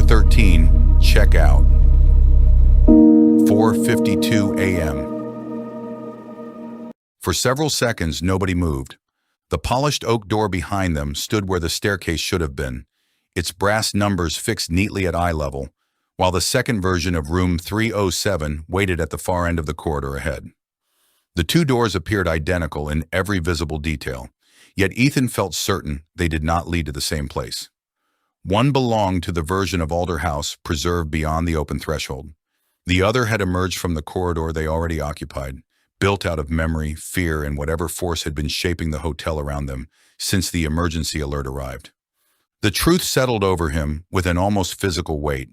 4:13, check out. 4:52 a.m. For several seconds, nobody moved. The polished oak door behind them stood where the staircase should have been, its brass numbers fixed neatly at eye level, while the second version of room 307 waited at the far end of the corridor ahead. The two doors appeared identical in every visible detail, yet Ethan felt certain they did not lead to the same place. One belonged to the version of Alder House preserved beyond the open threshold. The other had emerged from the corridor they already occupied, built out of memory, fear, and whatever force had been shaping the hotel around them since the emergency alert arrived. The truth settled over him with an almost physical weight.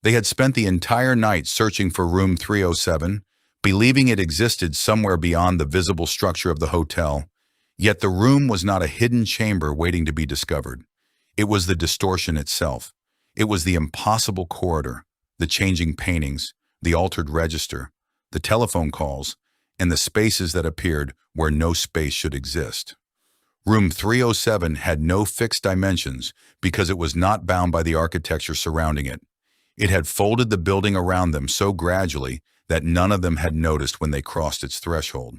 They had spent the entire night searching for room 307, believing it existed somewhere beyond the visible structure of the hotel, yet the room was not a hidden chamber waiting to be discovered. It was the distortion itself. It was the impossible corridor, the changing paintings, the altered register, the telephone calls, and the spaces that appeared where no space should exist. Room 307 had no fixed dimensions because it was not bound by the architecture surrounding it. It had folded the building around them so gradually that none of them had noticed when they crossed its threshold.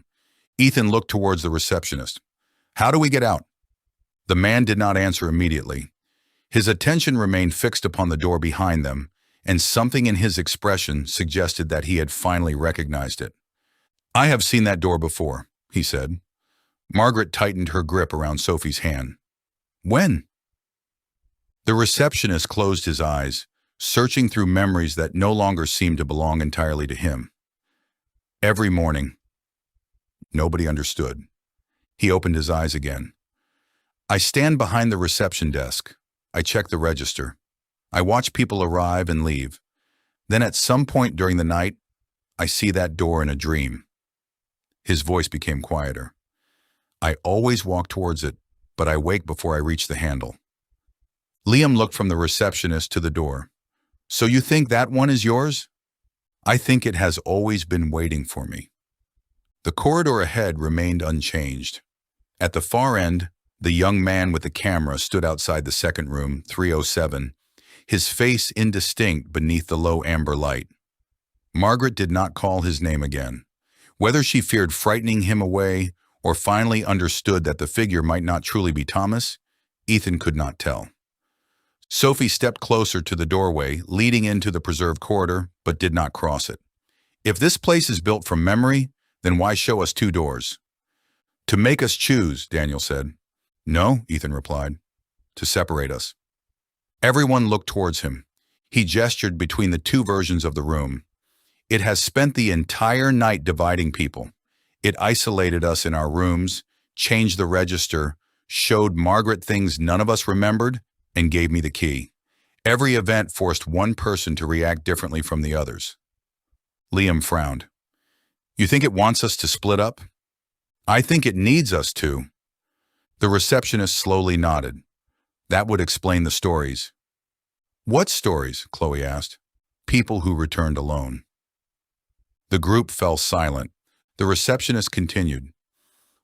Ethan looked towards the receptionist. "How do we get out?" The man did not answer immediately. His attention remained fixed upon the door behind them, and something in his expression suggested that he had finally recognized it. "I have seen that door before," he said. Margaret tightened her grip around Sophie's hand. "When?" The receptionist closed his eyes, searching through memories that no longer seemed to belong entirely to him. "Every morning." Nobody understood. He opened his eyes again. "I stand behind the reception desk. I check the register. I watch people arrive and leave. Then at some point during the night, I see that door in a dream." His voice became quieter. "I always walk towards it, but I wake before I reach the handle." Liam looked from the receptionist to the door. "So you think that one is yours?" "I think it has always been waiting for me." The corridor ahead remained unchanged. At the far end, the young man with the camera stood outside the second room, 307, his face indistinct beneath the low amber light. Margaret did not call his name again. Whether she feared frightening him away or finally understood that the figure might not truly be Thomas, Ethan could not tell. Sophie stepped closer to the doorway leading into the preserved corridor, but did not cross it. "If this place is built from memory, then why show us two doors?" "To make us choose," Daniel said. "No," Ethan replied. "To separate us." Everyone looked towards him. He gestured between the two versions of the room. "It has spent the entire night dividing people. It isolated us in our rooms, changed the register, showed Margaret things none of us remembered, and gave me the key. Every event forced one person to react differently from the others." Liam frowned. "You think it wants us to split up?" "I think it needs us to." The receptionist slowly nodded. "That would explain the stories." "What stories?" Chloe asked. "People who returned alone." The group fell silent. The receptionist continued.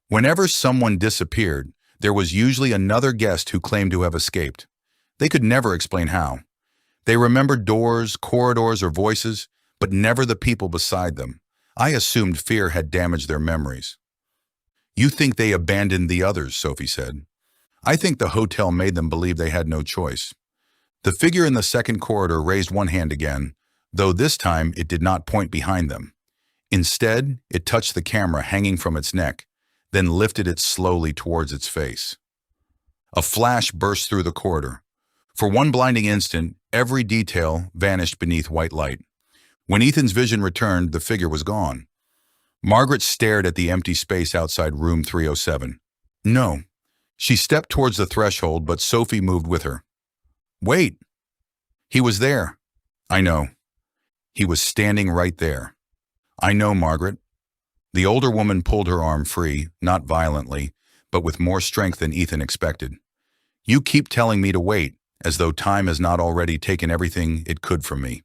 "Whenever someone disappeared, there was usually another guest who claimed to have escaped. They could never explain how. They remembered doors, corridors, or voices, but never the people beside them. I assumed fear had damaged their memories." "You think they abandoned the others," Sophie said. "I think the hotel made them believe they had no choice." The figure in the second corridor raised one hand again, though this time it did not point behind them. Instead, it touched the camera hanging from its neck, then lifted it slowly towards its face. A flash burst through the corridor. For one blinding instant, every detail vanished beneath white light. When Ethan's vision returned, the figure was gone. Margaret stared at the empty space outside room 307. "No." She stepped towards the threshold, but Sophie moved with her. "Wait." "He was there." "I know." "He was standing right there." "I know, Margaret." The older woman pulled her arm free, not violently, but with more strength than Ethan expected. "You keep telling me to wait, as though time has not already taken everything it could from me."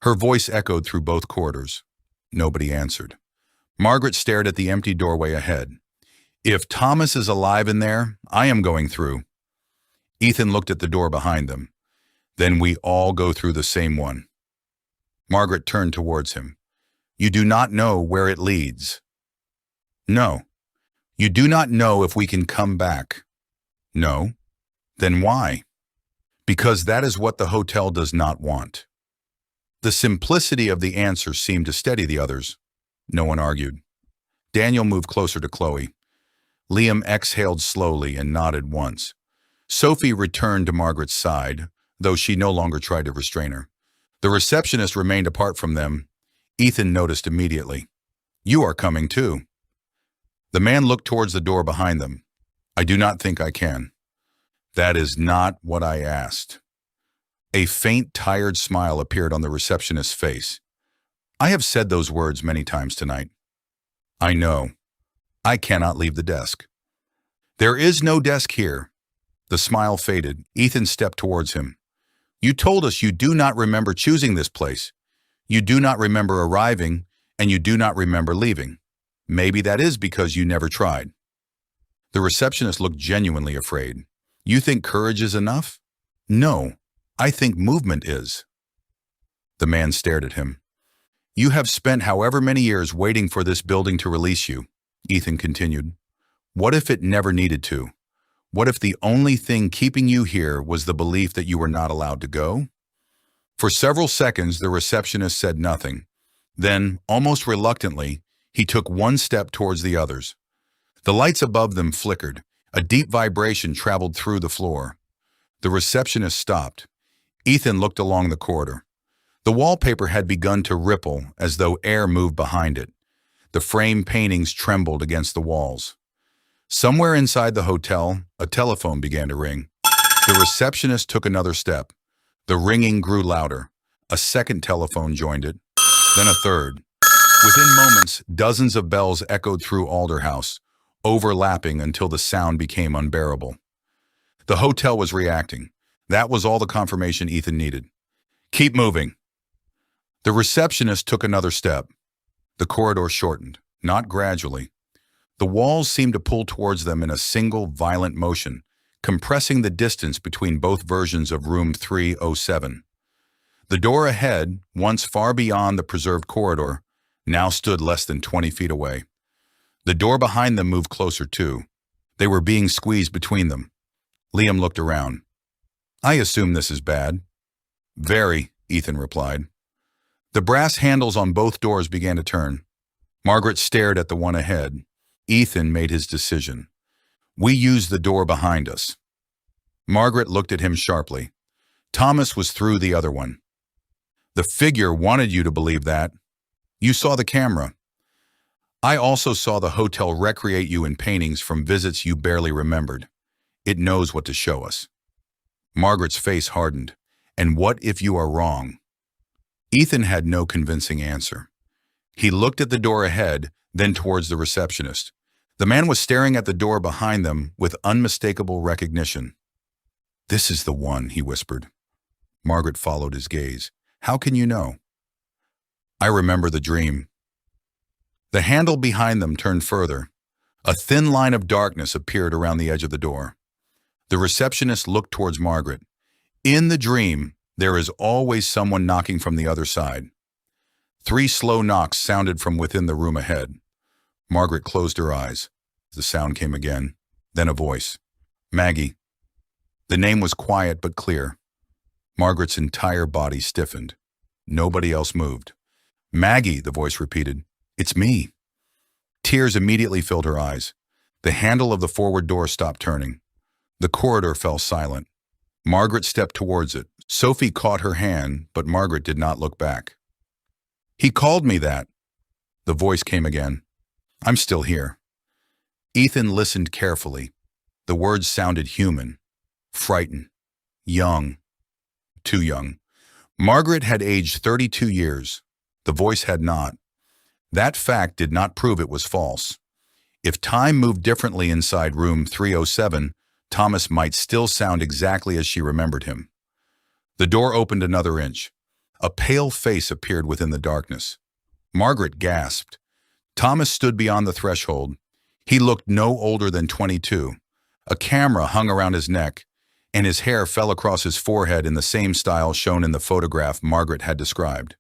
Her voice echoed through both corridors. Nobody answered. Margaret stared at the empty doorway ahead. "If Thomas is alive in there, I am going through." Ethan looked at the door behind them. Then we all go through the same one. Margaret turned towards him. You do not know where it leads. No. You do not know if we can come back. No. Then why? Because that is what the hotel does not want. The simplicity of the answer seemed to steady the others. No one argued. Daniel moved closer to Chloe. Liam exhaled slowly and nodded once. Sophie returned to Margaret's side, though she no longer tried to restrain her. The receptionist remained apart from them. Ethan noticed immediately. You are coming too. The man looked towards the door behind them. I do not think I can. That is not what I asked. A faint, tired smile appeared on the receptionist's face. I have said those words many times tonight. I know. I cannot leave the desk. There is no desk here. The smile faded. Ethan stepped towards him. You told us you do not remember choosing this place. You do not remember arriving, and you do not remember leaving. Maybe that is because you never tried. The receptionist looked genuinely afraid. You think courage is enough? No, I think movement is. The man stared at him. You have spent however many years waiting for this building to release you, Ethan continued. What if it never needed to? What if the only thing keeping you here was the belief that you were not allowed to go? For several seconds, the receptionist said nothing. Then, almost reluctantly, he took one step towards the others. The lights above them flickered. A deep vibration traveled through the floor. The receptionist stopped. Ethan looked along the corridor. The wallpaper had begun to ripple as though air moved behind it. The frame paintings trembled against the walls. Somewhere inside the hotel, a telephone began to ring. The receptionist took another step. The ringing grew louder. A second telephone joined it, then a third. Within moments, dozens of bells echoed through Alder House, overlapping until the sound became unbearable. The hotel was reacting. That was all the confirmation Ethan needed. Keep moving. The receptionist took another step. The corridor shortened, not gradually. The walls seemed to pull towards them in a single violent motion, compressing the distance between both versions of room 307. The door ahead, once far beyond the preserved corridor, now stood less than 20 feet away. The door behind them moved closer too. They were being squeezed between them. Liam looked around. I assume this is bad. Very, Ethan replied. The brass handles on both doors began to turn. Margaret stared at the one ahead. Ethan made his decision. We use the door behind us. Margaret looked at him sharply. Thomas was through the other one. The figure wanted you to believe that. You saw the camera. I also saw the hotel recreate you in paintings from visits you barely remembered. It knows what to show us. Margaret's face hardened. And what if you are wrong? Ethan had no convincing answer. He looked at the door ahead, then towards the receptionist. The man was staring at the door behind them with unmistakable recognition. This is the one, he whispered. Margaret followed his gaze. How can you know? I remember the dream. The handle behind them turned further. A thin line of darkness appeared around the edge of the door. The receptionist looked towards Margaret. In the dream, there is always someone knocking from the other side. 3 slow knocks sounded from within the room ahead. Margaret closed her eyes. The sound came again, then a voice. Maggie. The name was quiet but clear. Margaret's entire body stiffened. Nobody else moved. Maggie, the voice repeated. It's me. Tears immediately filled her eyes. The handle of the forward door stopped turning. The corridor fell silent. Margaret stepped towards it. Sophie caught her hand, but Margaret did not look back. He called me that. The voice came again. I'm still here. Ethan listened carefully. The words sounded human, frightened, young, too young. Margaret had aged 32 years. The voice had not. That fact did not prove it was false. If time moved differently inside room 307, Thomas might still sound exactly as she remembered him. The door opened another inch. A pale face appeared within the darkness. Margaret gasped. Thomas stood beyond the threshold. He looked no older than 22. A camera hung around his neck, and his hair fell across his forehead in the same style shown in the photograph Margaret had described.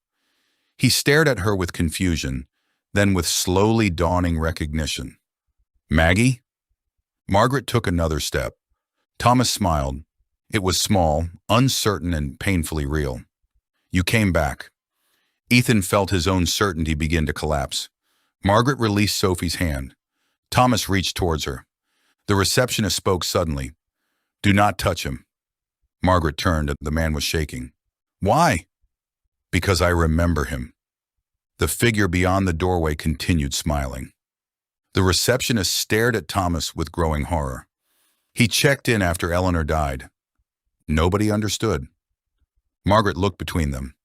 He stared at her with confusion, then with slowly dawning recognition. "Maggie?" Margaret took another step. Thomas smiled. It was small, uncertain, and painfully real. "You came back." Ethan felt his own certainty begin to collapse. Margaret released Sophie's hand. Thomas reached towards her. The receptionist spoke suddenly. "Do not touch him." Margaret turned and the man was shaking. "Why?" "Because I remember him." The figure beyond the doorway continued smiling. The receptionist stared at Thomas with growing horror. "He checked in after Eleanor died." Nobody understood. Margaret looked between them.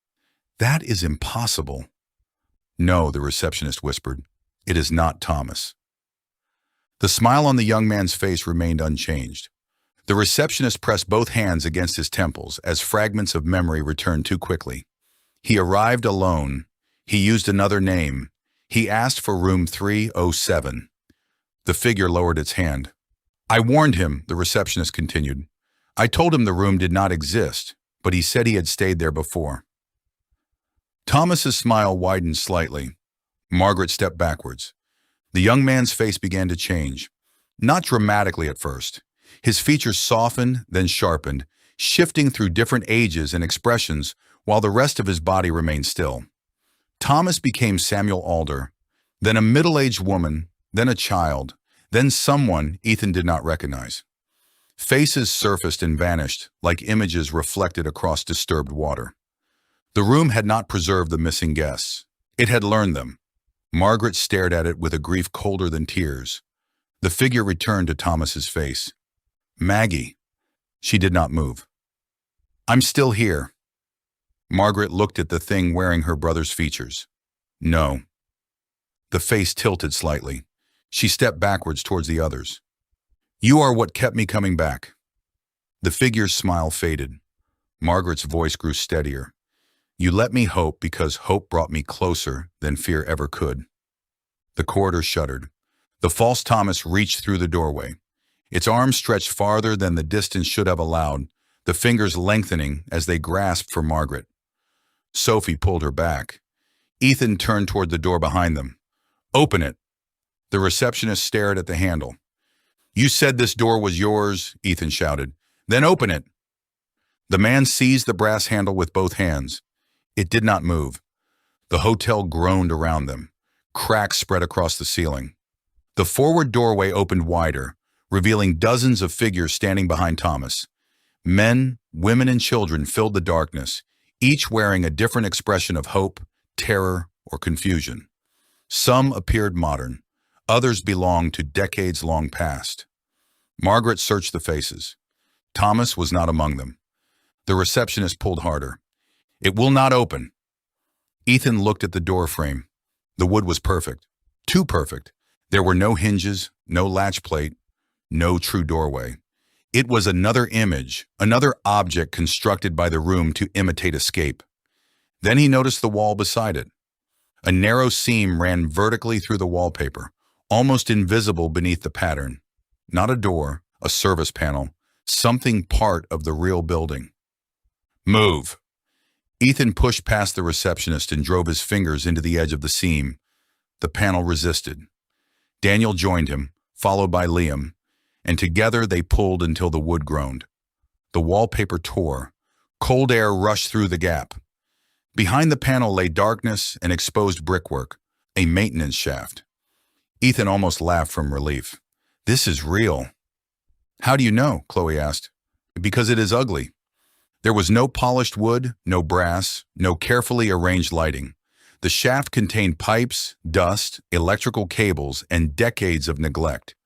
"That is impossible." "No," the receptionist whispered. "It is not Thomas." The smile on the young man's face remained unchanged. The receptionist pressed both hands against his temples as fragments of memory returned too quickly. He arrived alone. He used another name. He asked for room 307. The figure lowered its hand. "I warned him," the receptionist continued. "I told him the room did not exist, but he said he had stayed there before." Thomas's smile widened slightly. Margaret stepped backwards. The young man's face began to change. Not dramatically at first. His features softened, then sharpened, shifting through different ages and expressions while the rest of his body remained still. Thomas became Samuel Alder, then a middle-aged woman, then a child, then someone Ethan did not recognize. Faces surfaced and vanished, like images reflected across disturbed water. The room had not preserved the missing guests. It had learned them. Margaret stared at it with a grief colder than tears. The figure returned to Thomas's face. "Maggie." She did not move. "I'm still here." Margaret looked at the thing wearing her brother's features. "No." The face tilted slightly. She stepped backwards towards the others. "You are what kept me coming back." The figure's smile faded. Margaret's voice grew steadier. "You let me hope because hope brought me closer than fear ever could." The corridor shuddered. The false Thomas reached through the doorway. Its arms stretched farther than the distance should have allowed, the fingers lengthening as they grasped for Margaret. Sophie pulled her back. Ethan turned toward the door behind them. "Open it." The receptionist stared at the handle. "You said this door was yours," Ethan shouted. "Then open it." The man seized the brass handle with both hands. It did not move. The hotel groaned around them. Cracks spread across the ceiling. The forward doorway opened wider, revealing dozens of figures standing behind Thomas. Men, women, and children filled the darkness, each wearing a different expression of hope, terror, or confusion. Some appeared modern. Others belonged to decades long past. Margaret searched the faces. Thomas was not among them. The receptionist pulled harder. "It will not open." Ethan looked at the door frame. The wood was perfect. Too perfect. There were no hinges, no latch plate, no true doorway. It was another image, another object constructed by the room to imitate escape. Then he noticed the wall beside it. A narrow seam ran vertically through the wallpaper, almost invisible beneath the pattern. Not a door, a service panel, something part of the real building. "Move." Ethan pushed past the receptionist and drove his fingers into the edge of the seam. The panel resisted. Daniel joined him, followed by Liam, and together they pulled until the wood groaned. The wallpaper tore. Cold air rushed through the gap. Behind the panel lay darkness and exposed brickwork, a maintenance shaft. Ethan almost laughed from relief. "This is real." "How do you know?" Chloe asked. "Because it is ugly." There was no polished wood, no brass, no carefully arranged lighting. The shaft contained pipes, dust, electrical cables, and decades of neglect.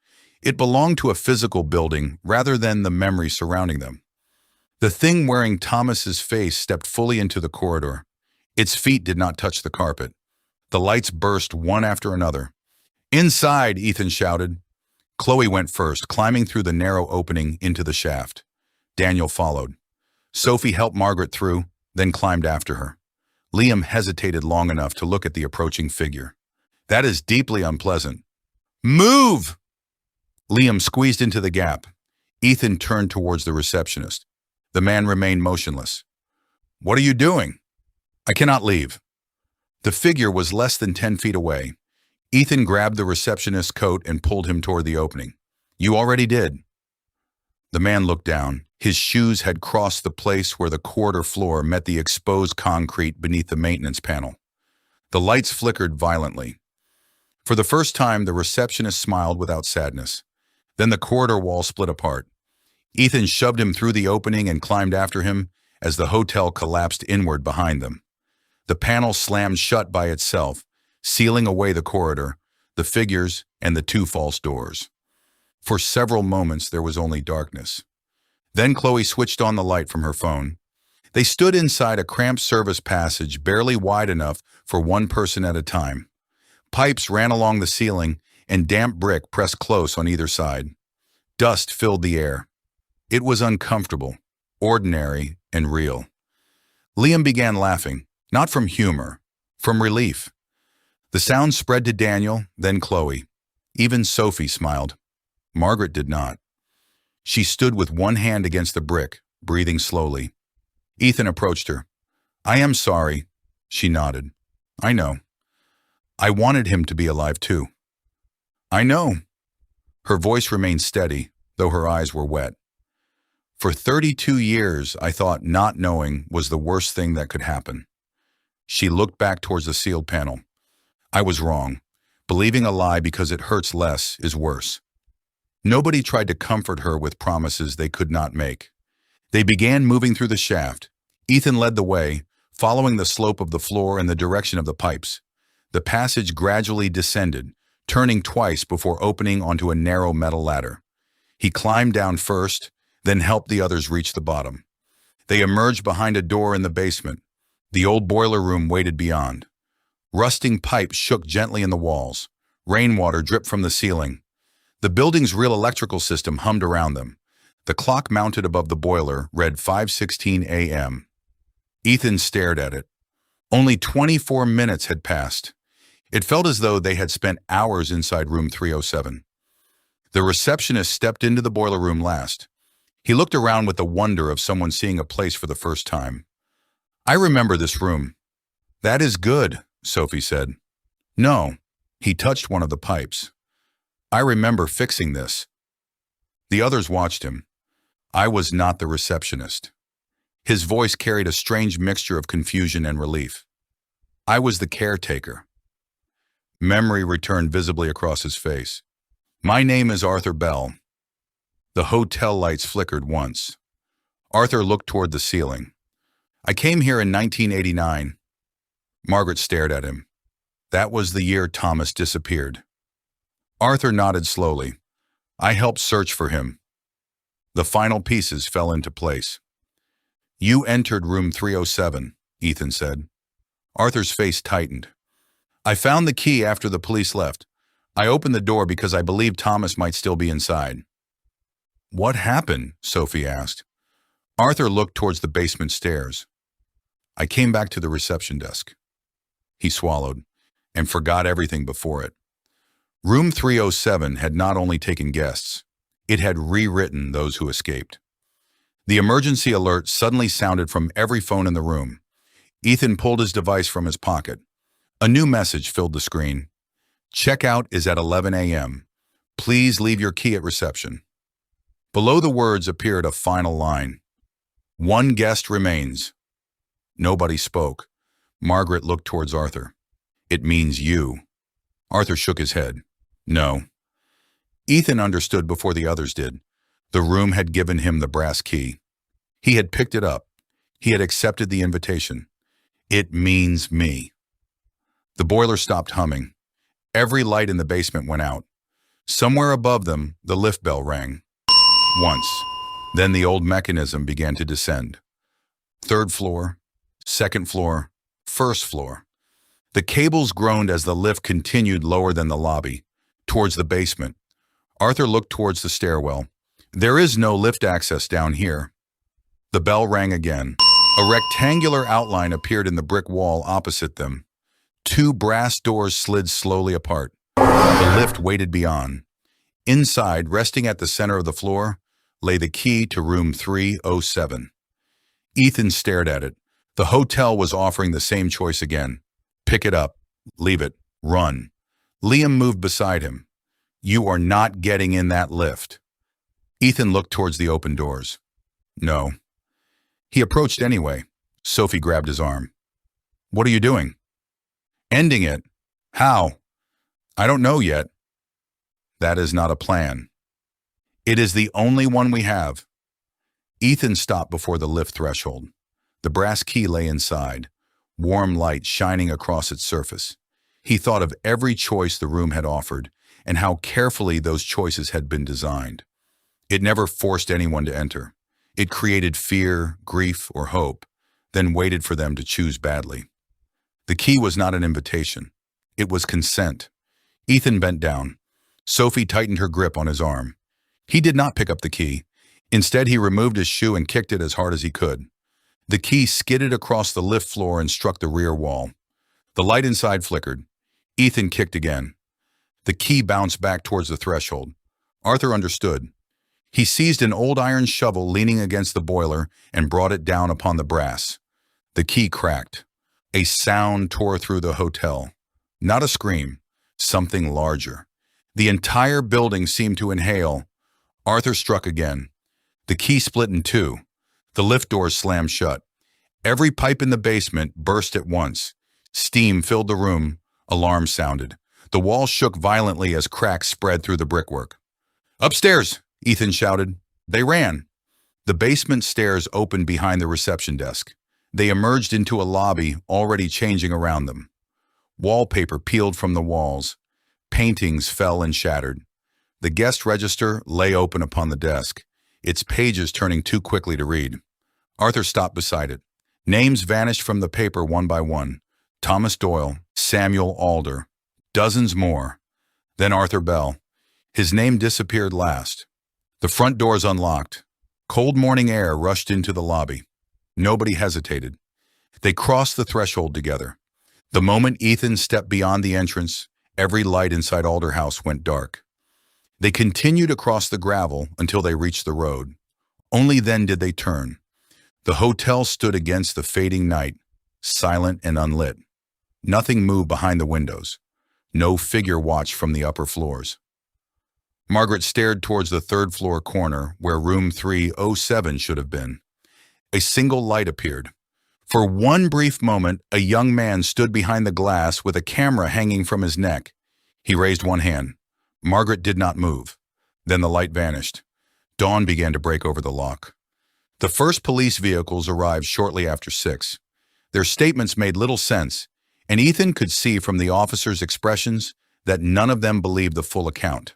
It belonged to a physical building rather than the memory surrounding them. The thing wearing Thomas's face stepped fully into the corridor. Its feet did not touch the carpet. The lights burst one after another. "Inside!" Ethan shouted. Chloe went first, climbing through the narrow opening into the shaft. Daniel followed. Sophie helped Margaret through, then climbed after her. Liam hesitated long enough to look at the approaching figure. "That is deeply unpleasant." "Move!" Liam squeezed into the gap. Ethan turned towards the receptionist. The man remained motionless. "What are you doing?" "I cannot leave." The figure was less than 10 feet away. Ethan grabbed the receptionist's coat and pulled him toward the opening. "You already did." The man looked down. His shoes had crossed the place where the corridor floor met the exposed concrete beneath the maintenance panel. The lights flickered violently. For the first time, the receptionist smiled without sadness. Then the corridor wall split apart. Ethan shoved him through the opening and climbed after him as the hotel collapsed inward behind them. The panel slammed shut by itself, sealing away the corridor, the figures, and the two false doors. For several moments, there was only darkness. Then Chloe switched on the light from her phone. They stood inside a cramped service passage barely wide enough for one person at a time. Pipes ran along the ceiling, and damp brick pressed close on either side. Dust filled the air. It was uncomfortable, ordinary, and real. Liam began laughing, not from humor, from relief. The sound spread to Daniel, then Chloe. Even Sophie smiled. Margaret did not. She stood with one hand against the brick, breathing slowly. Ethan approached her. "I am sorry." She nodded. "I know. I wanted him to be alive too." "I know." Her voice remained steady, though her eyes were wet. "For 32 years, I thought not knowing was the worst thing that could happen." She looked back towards the sealed panel. "I was wrong. Believing a lie because it hurts less is worse." Nobody tried to comfort her with promises they could not make. They began moving through the shaft. Ethan led the way, following the slope of the floor and the direction of the pipes. The passage gradually descended, turning twice before opening onto a narrow metal ladder. He climbed down first, then helped the others reach the bottom. They emerged behind a door in the basement. The old boiler room waited beyond. Rusting pipes shook gently in the walls. Rainwater dripped from the ceiling. The building's real electrical system hummed around them. The clock mounted above the boiler read 5:16 a.m. Ethan stared at it. Only 24 minutes had passed. It felt as though they had spent hours inside room 307. The receptionist stepped into the boiler room last. He looked around with the wonder of someone seeing a place for the first time. "I remember this room." "That is good," Sophie said. "No." He touched one of the pipes. "I remember fixing this." The others watched him. I was not the receptionist. His voice carried a strange mixture of confusion and relief. I was the caretaker. Memory returned visibly across his face. "My name is Arthur Bell." The hotel lights flickered once. Arthur looked toward the ceiling. "I came here in 1989. Margaret stared at him. That was the year Thomas disappeared. Arthur nodded slowly. "I helped search for him." The final pieces fell into place. "You entered room 307, Ethan said. Arthur's face tightened. "I found the key after the police left. I opened the door because I believed Thomas might still be inside." "What happened?" Sophie asked. Arthur looked towards the basement stairs. "I came back to the reception desk." He swallowed and forgot everything before it. Room 307 had not only taken guests, it had rewritten those who escaped. The emergency alert suddenly sounded from every phone in the room. Ethan pulled his device from his pocket. A new message filled the screen. "Checkout is at 11 a.m. Please leave your key at reception." Below the words appeared a final line. "One guest remains." Nobody spoke. Margaret looked towards Arthur. "It means you." Arthur shook his head. "No." Ethan understood before the others did. The room had given him the brass key. He had picked it up. He had accepted the invitation. "It means me." The boiler stopped humming. Every light in the basement went out. Somewhere above them, the lift bell rang. Once. Then the old mechanism began to descend. Third floor, second floor, first floor. The cables groaned as the lift continued lower than the lobby, towards the basement. Arthur looked towards the stairwell. "There is no lift access down here." The bell rang again. A rectangular outline appeared in the brick wall opposite them. Two brass doors slid slowly apart. The lift waited beyond. Inside, resting at the center of the floor, lay the key to room 307. Ethan stared at it. The hotel was offering the same choice again. Pick it up, leave it, run. Liam moved beside him. You are not getting in that lift. Ethan looked towards the open doors. No. He approached anyway. Sophie grabbed his arm. What are you doing? Ending it. How? I don't know yet. That is not a plan. It is the only one we have. Ethan stopped before the lift threshold. The brass key lay inside, warm light shining across its surface. He thought of every choice the room had offered and how carefully those choices had been designed. It never forced anyone to enter. It created fear, grief, or hope, then waited for them to choose badly. The key was not an invitation. It was consent. Ethan bent down. Sophie tightened her grip on his arm. He did not pick up the key. Instead, he removed his shoe and kicked it as hard as he could. The key skidded across the lift floor and struck the rear wall. The light inside flickered. Ethan kicked again. The key bounced back towards the threshold. Arthur understood. He seized an old iron shovel leaning against the boiler and brought it down upon the brass. The key cracked. A sound tore through the hotel. Not a scream, something larger. The entire building seemed to inhale. Arthur struck again. The key split in two. The lift doors slammed shut. Every pipe in the basement burst at once. Steam filled the room. Alarm sounded. The walls shook violently as cracks spread through the brickwork. Upstairs, Ethan shouted. They ran. The basement stairs opened behind the reception desk. They emerged into a lobby already changing around them. Wallpaper peeled from the walls. Paintings fell and shattered. The guest register lay open upon the desk, its pages turning too quickly to read. Arthur stopped beside it. Names vanished from the paper one by one. Thomas Doyle, Samuel Alder, dozens more. Then Arthur Bell. His name disappeared last. The front doors unlocked. Cold morning air rushed into the lobby. Nobody hesitated. They crossed the threshold together. The moment Ethan stepped beyond the entrance, every light inside Alder House went dark. They continued across the gravel until they reached the road. Only then did they turn. The hotel stood against the fading night, silent and unlit. Nothing moved behind the windows. No figure watched from the upper floors. Margaret stared towards the third-floor corner where room 307 should have been. A single light appeared. For one brief moment, a young man stood behind the glass with a camera hanging from his neck. He raised one hand. Margaret did not move. Then the light vanished. Dawn began to break over the lock. The first police vehicles arrived shortly after 6. Their statements made little sense, and Ethan could see from the officers' expressions that none of them believed the full account.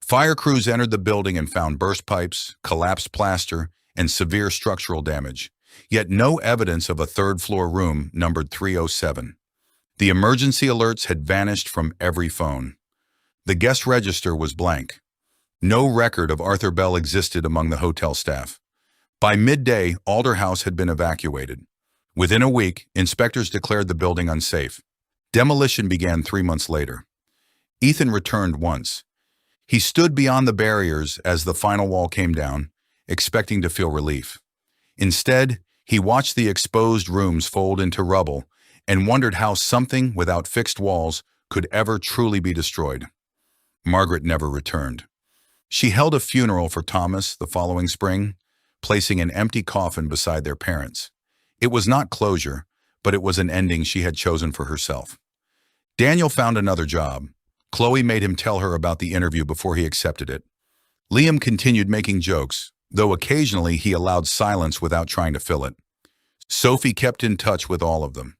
Fire crews entered the building and found burst pipes, collapsed plaster, and severe structural damage, yet no evidence of a third-floor room numbered 307. The emergency alerts had vanished from every phone. The guest register was blank. No record of Arthur Bell existed among the hotel staff. By midday, Alder House had been evacuated. Within a week, inspectors declared the building unsafe. Demolition began 3 months later. Ethan returned once. He stood beyond the barriers as the final wall came down, expecting to feel relief. Instead, he watched the exposed rooms fold into rubble and wondered how something without fixed walls could ever truly be destroyed. Margaret never returned. She held a funeral for Thomas the following spring, placing an empty coffin beside their parents. It was not closure, but it was an ending she had chosen for herself. Daniel found another job. Chloe made him tell her about the interview before he accepted it. Liam continued making jokes, though occasionally he allowed silence without trying to fill it. Sophie kept in touch with all of them.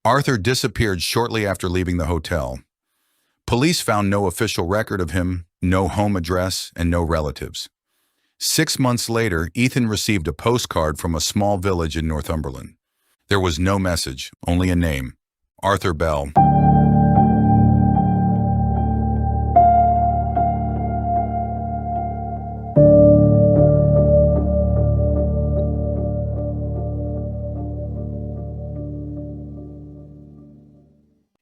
Arthur disappeared shortly after leaving the hotel. Police found no official record of him, no home address, and no relatives. 6 months later, Ethan received a postcard from a small village in Northumberland. There was no message, only a name: Arthur Bell.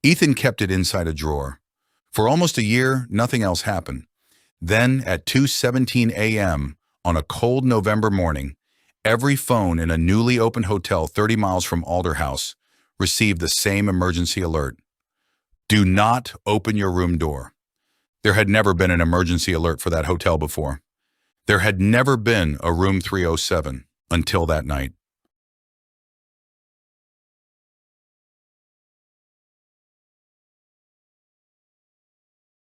Ethan kept it inside a drawer. For almost a year, nothing else happened. Then, at 2:17 a.m., On a cold November morning, every phone in a newly opened hotel 30 miles from Alder House received the same emergency alert. Do not open your room door. There had never been an emergency alert for that hotel before. There had never been a room 307 until that night.